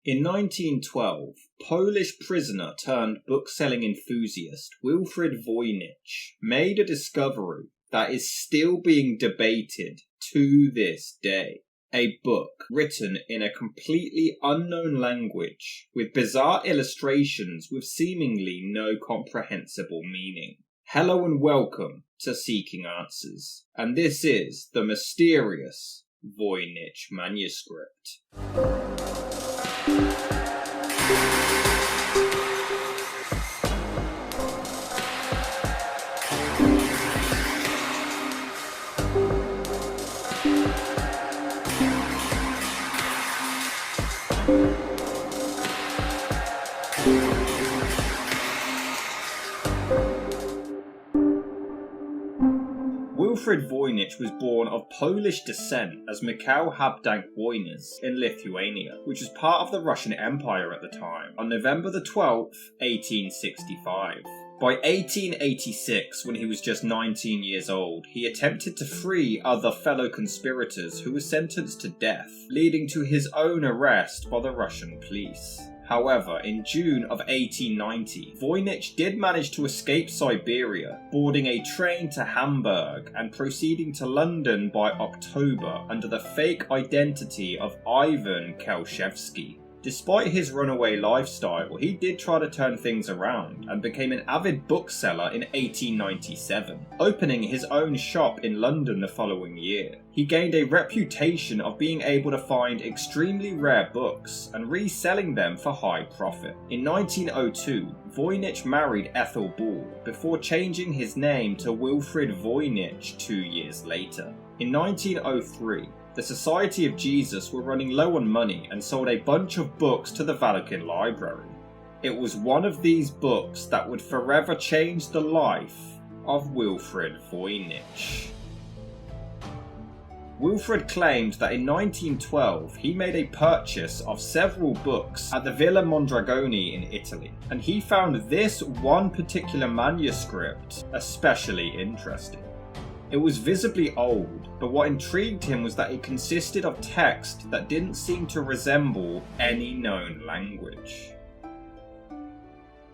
In 1912, Polish prisoner turned book-selling enthusiast Wilfrid Voynich made a discovery that is still being debated to this day. A book written in a completely unknown language, with bizarre illustrations with seemingly no comprehensible meaning. Hello and welcome to Seeking Answers, and this is the mysterious Voynich manuscript. Wilfrid Voynich was born of Polish descent as Mikhail Habdank Voynich in Lithuania, which was part of the Russian Empire at the time, on November the 12th, 1865. By 1886, when he was just 19 years old, he attempted to free other fellow conspirators who were sentenced to death, leading to his own arrest by the Russian police. However, in June of 1890, Voynich did manage to escape Siberia, boarding a train to Hamburg and proceeding to London by October under the fake identity of Ivan Kelshevsky. Despite his runaway lifestyle, he did try to turn things around and became an avid bookseller in 1897, opening his own shop in London the following year. He gained a reputation of being able to find extremely rare books and reselling them for high profit. In 1902, Voynich married Ethel Ball before changing his name to Wilfrid Voynich 2 years later. In 1903, the Society of Jesus were running low on money and sold a bunch of books to the Vatican Library. It was one of these books that would forever change the life of Wilfrid Voynich. Wilfrid claimed that in 1912 he made a purchase of several books at the Villa Mondragone in Italy, and he found this one particular manuscript especially interesting. It was visibly old, but what intrigued him was that it consisted of text that didn't seem to resemble any known language.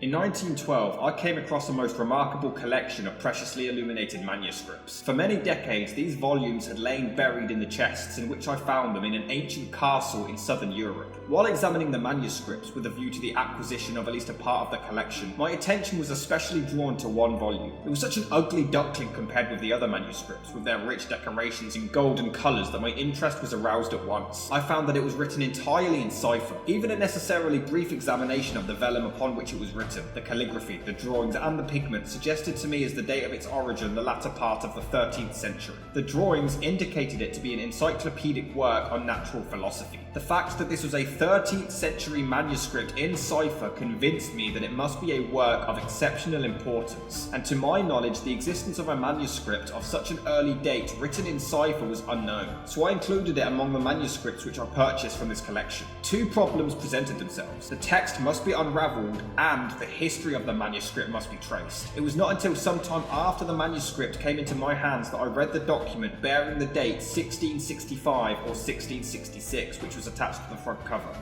In 1912, I came across a most remarkable collection of preciously illuminated manuscripts. For many decades, these volumes had lain buried in the chests in which I found them in an ancient castle in southern Europe. While examining the manuscripts with a view to the acquisition of at least a part of the collection, my attention was especially drawn to one volume. It was such an ugly duckling compared with the other manuscripts, with their rich decorations in golden colours, that my interest was aroused at once. I found that it was written entirely in cipher. Even a necessarily brief examination of the vellum upon which it was written, the calligraphy, the drawings and the pigment suggested to me as the date of its origin the latter part of the 13th century. The drawings indicated it to be an encyclopedic work on natural philosophy. The fact that this was a 13th century manuscript in cipher convinced me that it must be a work of exceptional importance, and to my knowledge the existence of a manuscript of such an early date written in cipher was unknown, so I included it among the manuscripts which I purchased from this collection. Two problems presented themselves. The text must be unravelled and the history of the manuscript must be traced. It was not until some time after the manuscript came into my hands that I read the document bearing the date 1665 or 1666, which was attached to the front cover.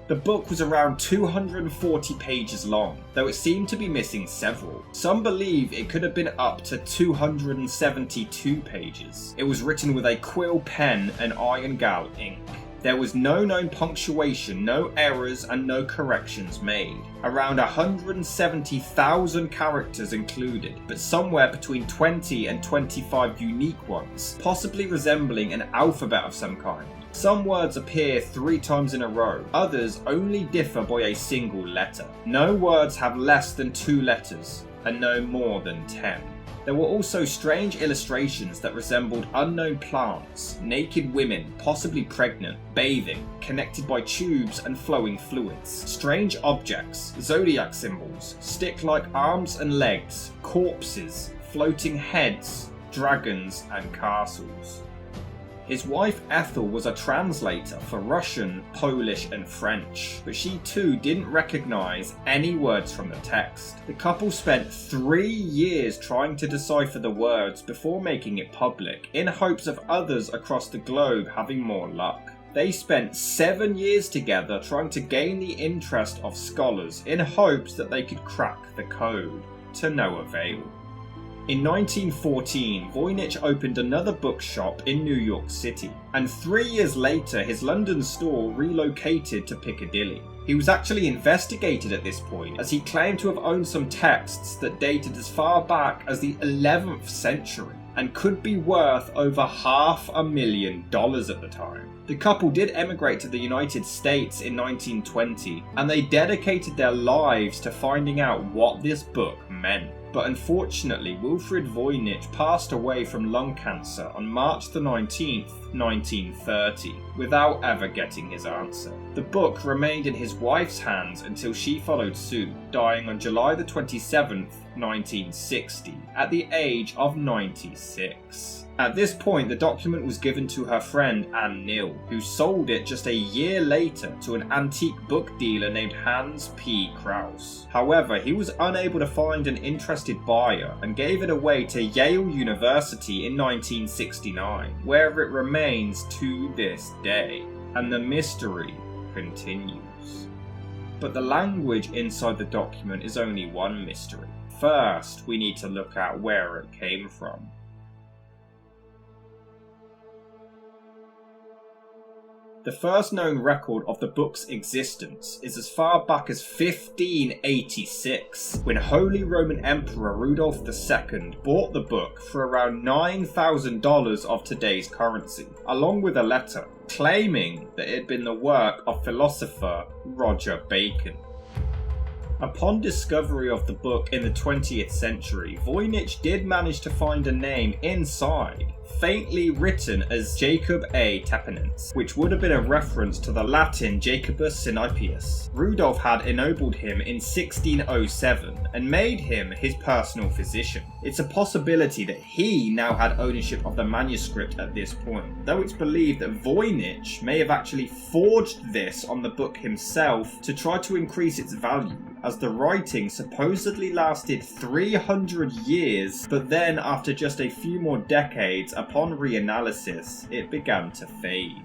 The book was around 240 pages long, though it seemed to be missing several. Some believe it could have been up to 272 pages. It was written with a quill pen and iron gall ink. There was no known punctuation, no errors and no corrections made. Around 170,000 characters included, but somewhere between 20 and 25 unique ones, possibly resembling an alphabet of some kind. Some words appear 3 times in a row, others only differ by a single letter. No words have less than 2 letters, and no more than 10. There were also strange illustrations that resembled unknown plants, naked women, possibly pregnant, bathing, connected by tubes and flowing fluids, strange objects, zodiac symbols, stick-like arms and legs, corpses, floating heads, dragons and castles. His wife Ethel was a translator for Russian, Polish and French, but she too didn't recognise any words from the text. The couple spent 3 years trying to decipher the words before making it public, in hopes of others across the globe having more luck. They spent 7 years together trying to gain the interest of scholars in hopes that they could crack the code, to no avail. In 1914, Voynich opened another bookshop in New York City, and 3 years later his London store relocated to Piccadilly. He was actually investigated at this point, as he claimed to have owned some texts that dated as far back as the 11th century, and could be worth over $500,000 at the time. The couple did emigrate to the United States in 1920, and they dedicated their lives to finding out what this book meant. But unfortunately, Wilfrid Voynich passed away from lung cancer on March the 19th, 1930, without ever getting his answer. The book remained in his wife's hands until she followed suit, dying on July the 27th, 1960, at the age of 96. At this point, the document was given to her friend Anne Neal, who sold it just a year later to an antique book dealer named Hans P. Krause. However, he was unable to find an interested buyer and gave it away to Yale University in 1969, where it remains to this day, and the mystery continues. But the language inside the document is only one mystery. First, we need to look at where it came from. The first known record of the book's existence is as far back as 1586, when Holy Roman Emperor Rudolph II bought the book for around $9,000 of today's currency, along with a letter claiming that it had been the work of philosopher Roger Bacon. Upon discovery of the book in the 20th century, Voynich did manage to find a name inside, faintly written as Jacob A. Tepinens, which would have been a reference to the Latin Jacobus Sinapius. Rudolph had ennobled him in 1607 and made him his personal physician. It's a possibility that he now had ownership of the manuscript at this point, though it's believed that Voynich may have actually forged this on the book himself to try to increase its value, as the writing supposedly lasted 300 years, but then after just a few more decades, upon reanalysis, it began to fade.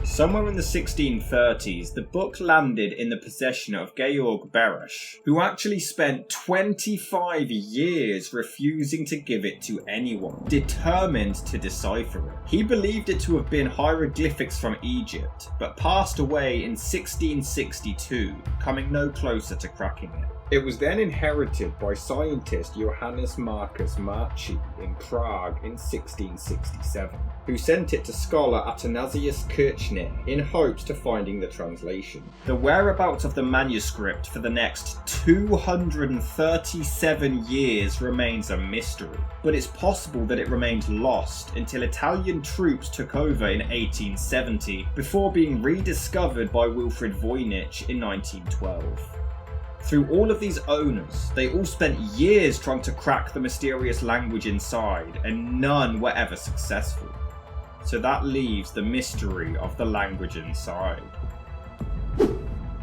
Somewhere in the 1630s, the book landed in the possession of Georg Beresch, who actually spent 25 years refusing to give it to anyone, determined to decipher it. He believed it to have been hieroglyphics from Egypt, but passed away in 1662, coming no closer to cracking it. It was then inherited by scientist Johannes Marcus Marci in Prague in 1667, who sent it to scholar Athanasius Kirchner in hopes to finding the translation. The whereabouts of the manuscript for the next 237 years remains a mystery, but it's possible that it remained lost until Italian troops took over in 1870, before being rediscovered by Wilfrid Voynich in 1912. Through all of these owners, they all spent years trying to crack the mysterious language inside, and none were ever successful. So that leaves the mystery of the language inside.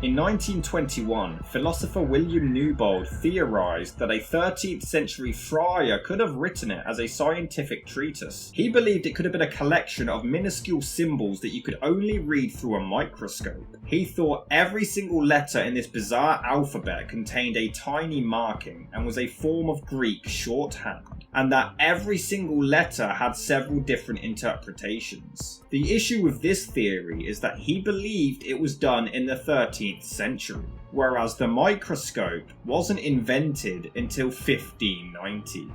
In 1921, philosopher William Newbold theorized that a 13th century friar could have written it as a scientific treatise. He believed it could have been a collection of minuscule symbols that you could only read through a microscope. He thought every single letter in this bizarre alphabet contained a tiny marking and was a form of Greek shorthand, and that every single letter had several different interpretations. The issue with this theory is that he believed it was done in the 13th century, whereas the microscope wasn't invented until 1590.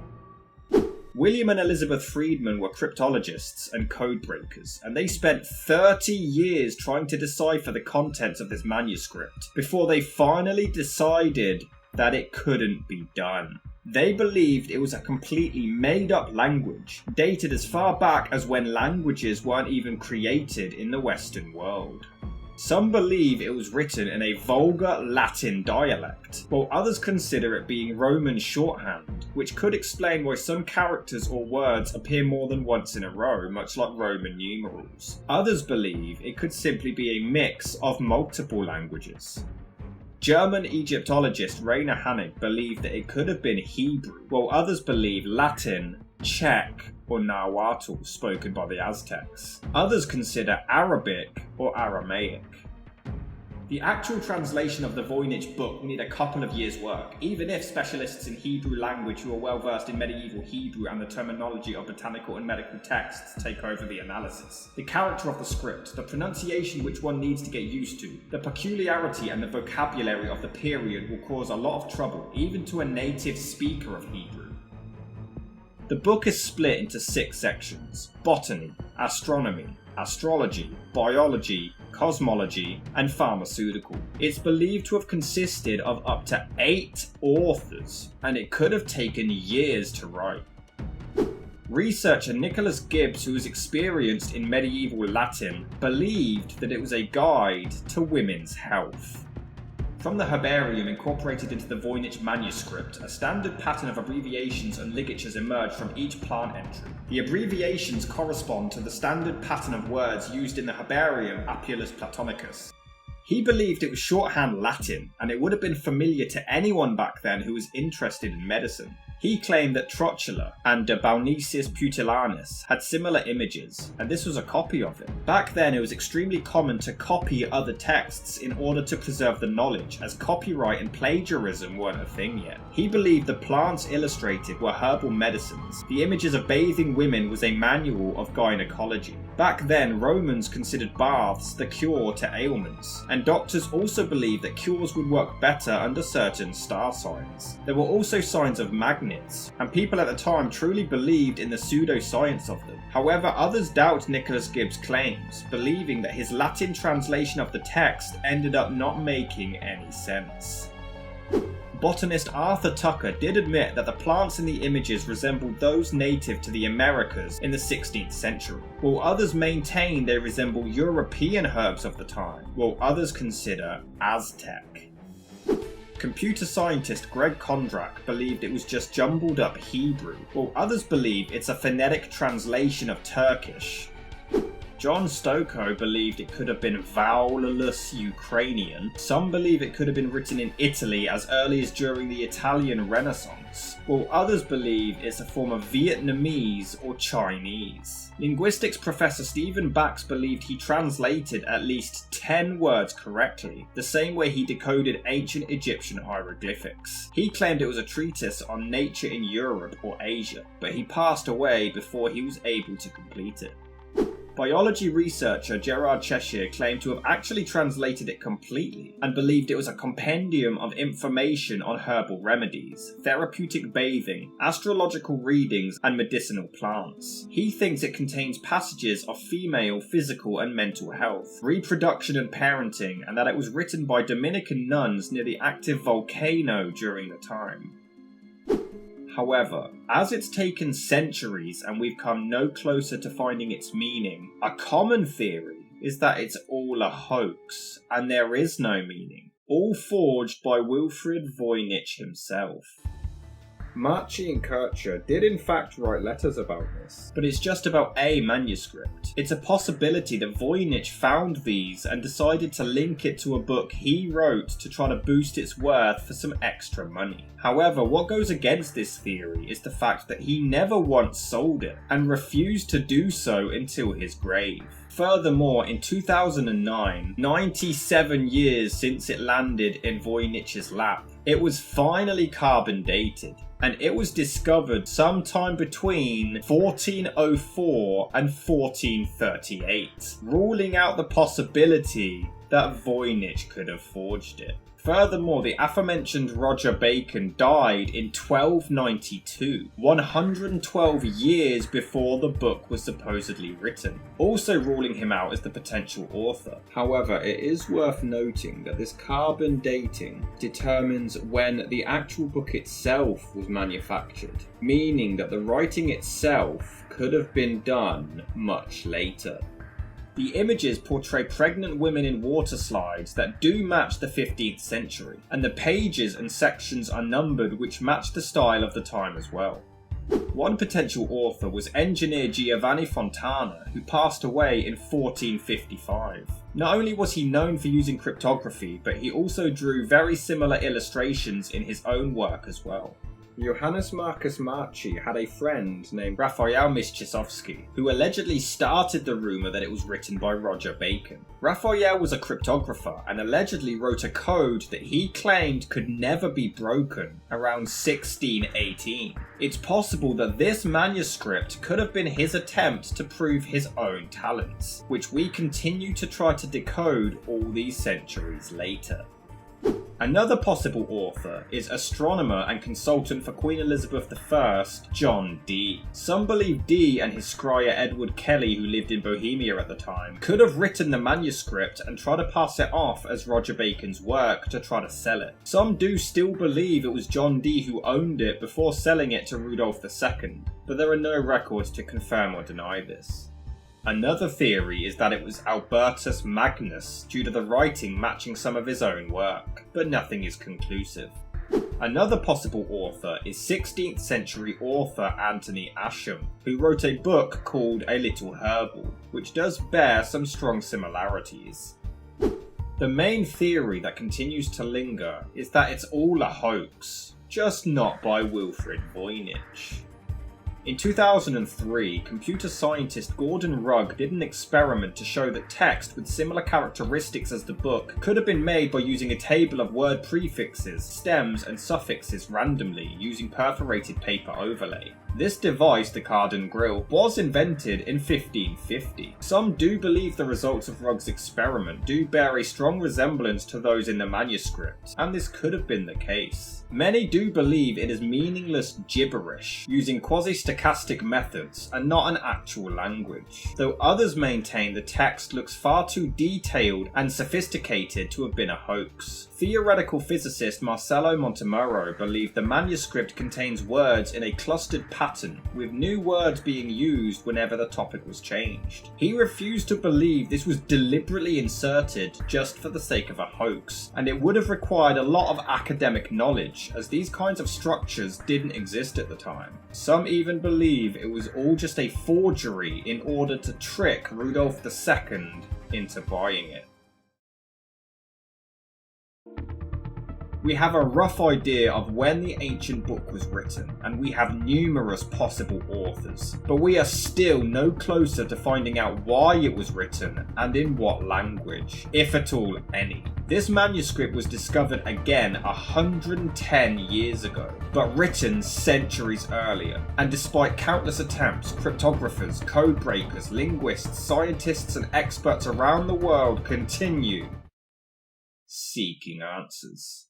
William and Elizabeth Friedman were cryptologists and codebreakers, and they spent 30 years trying to decipher the contents of this manuscript before they finally decided that it couldn't be done. They believed it was a completely made-up language, dated as far back as when languages weren't even created in the Western world. Some believe it was written in a vulgar Latin dialect, while others consider it being Roman shorthand, which could explain why some characters or words appear more than once in a row, much like Roman numerals. Others believe it could simply be a mix of multiple languages. German Egyptologist Rainer Hannig believed that it could have been Hebrew, while others believe Latin, Czech, or Nahuatl spoken by the Aztecs. Others consider Arabic or Aramaic. The actual translation of the Voynich book will need a couple of years' work, even if specialists in Hebrew language who are well versed in medieval Hebrew and the terminology of botanical and medical texts take over the analysis. The character of the script, the pronunciation which one needs to get used to, the peculiarity and the vocabulary of the period will cause a lot of trouble, even to a native speaker of Hebrew. The book is split into 6 sections: botany, astronomy, astrology, biology, cosmology, and pharmaceutical. It's believed to have consisted of up to 8 authors, and it could have taken years to write. Researcher Nicholas Gibbs, who was experienced in medieval Latin, believed that it was a guide to women's health. From the herbarium incorporated into the Voynich manuscript, a standard pattern of abbreviations and ligatures emerged from each plant entry. The abbreviations correspond to the standard pattern of words used in the herbarium Apulus Platonicus. He believed it was shorthand Latin, and it would have been familiar to anyone back then who was interested in medicine. He claimed that Trotula and De Baunicius Putilanus had similar images, and this was a copy of it. Back then it was extremely common to copy other texts in order to preserve the knowledge, as copyright and plagiarism weren't a thing yet. He believed the plants illustrated were herbal medicines. The images of bathing women was a manual of gynecology. Back then, Romans considered baths the cure to ailments, and doctors also believed that cures would work better under certain star signs. There were also signs of magnets, and people at the time truly believed in the pseudoscience of them. However, others doubt Nicholas Gibbs' claims, believing that his Latin translation of the text ended up not making any sense. Botanist Arthur Tucker did admit that the plants in the images resembled those native to the Americas in the 16th century, while others maintain they resemble European herbs of the time, while others consider Aztec. Computer scientist Greg Kondrak believed it was just jumbled up Hebrew, while others believe it's a phonetic translation of Turkish. John Stocco believed it could have been vowelless Ukrainian. Some believe it could have been written in Italy as early as during the Italian Renaissance, while others believe it's a form of Vietnamese or Chinese. Linguistics professor Stephen Bax believed he translated at least 10 words correctly, the same way he decoded ancient Egyptian hieroglyphics. He claimed it was a treatise on nature in Europe or Asia, but he passed away before he was able to complete it. Biology researcher Gerard Cheshire claimed to have actually translated it completely and believed it was a compendium of information on herbal remedies, therapeutic bathing, astrological readings, and medicinal plants. He thinks it contains passages of female physical and mental health, reproduction and parenting, and that it was written by Dominican nuns near the active volcano during the time. However, as it's taken centuries and we've come no closer to finding its meaning, a common theory is that it's all a hoax and there is no meaning, all forged by Wilfrid Voynich himself. Marchi and Kircher did in fact write letters about this, but it's just about a manuscript. It's a possibility that Voynich found these and decided to link it to a book he wrote to try to boost its worth for some extra money. However, what goes against this theory is the fact that he never once sold it, and refused to do so until his grave. Furthermore, in 2009, 97 years since it landed in Voynich's lap, it was finally carbon dated, and it was discovered sometime between 1404 and 1438, ruling out the possibility that Voynich could have forged it. Furthermore, the aforementioned Roger Bacon died in 1292, 112 years before the book was supposedly written, also ruling him out as the potential author. However, it is worth noting that this carbon dating determines when the actual book itself was manufactured, meaning that the writing itself could have been done much later. The images portray pregnant women in water slides that do match the 15th century, and the pages and sections are numbered which match the style of the time as well. One potential author was engineer Giovanni Fontana, who passed away in 1455. Not only was he known for using cryptography, but he also drew very similar illustrations in his own work as well. Johannes Marcus Marci had a friend named Raphael Mieczysowski, who allegedly started the rumour that it was written by Roger Bacon. Raphael was a cryptographer and allegedly wrote a code that he claimed could never be broken around 1618. It's possible that this manuscript could have been his attempt to prove his own talents, which we continue to try to decode all these centuries later. Another possible author is astronomer and consultant for Queen Elizabeth I, John Dee. Some believe Dee and his scryer Edward Kelly, who lived in Bohemia at the time, could have written the manuscript and tried to pass it off as Roger Bacon's work to try to sell it. Some do still believe it was John Dee who owned it before selling it to Rudolph II, but there are no records to confirm or deny this. Another theory is that it was Albertus Magnus due to the writing matching some of his own work, but nothing is conclusive. Another possible author is 16th century author Anthony Ascham, who wrote a book called A Little Herbal, which does bear some strong similarities. The main theory that continues to linger is that it's all a hoax, just not by Wilfrid Voynich. In 2003, computer scientist Gordon Rugg did an experiment to show that text with similar characteristics as the book could have been made by using a table of word prefixes, stems, and suffixes randomly using perforated paper overlay. This device, the Cardan Grill, was invented in 1550. Some do believe the results of Rugg's experiment do bear a strong resemblance to those in the manuscript, and this could have been the case. Many do believe it is meaningless gibberish, using quasi-stochastic methods and not an actual language, though others maintain the text looks far too detailed and sophisticated to have been a hoax. Theoretical physicist Marcello Montemurro believed the manuscript contains words in a clustered pattern, with new words being used whenever the topic was changed. He refused to believe this was deliberately inserted just for the sake of a hoax, and it would have required a lot of academic knowledge, as these kinds of structures didn't exist at the time. Some even believe it was all just a forgery in order to trick Rudolph II into buying it. We have a rough idea of when the ancient book was written, and we have numerous possible authors, but we are still no closer to finding out why it was written and in what language, if at all any. This manuscript was discovered again 110 years ago, but written centuries earlier, and despite countless attempts, cryptographers, code breakers, linguists, scientists, and experts around the world continue seeking answers.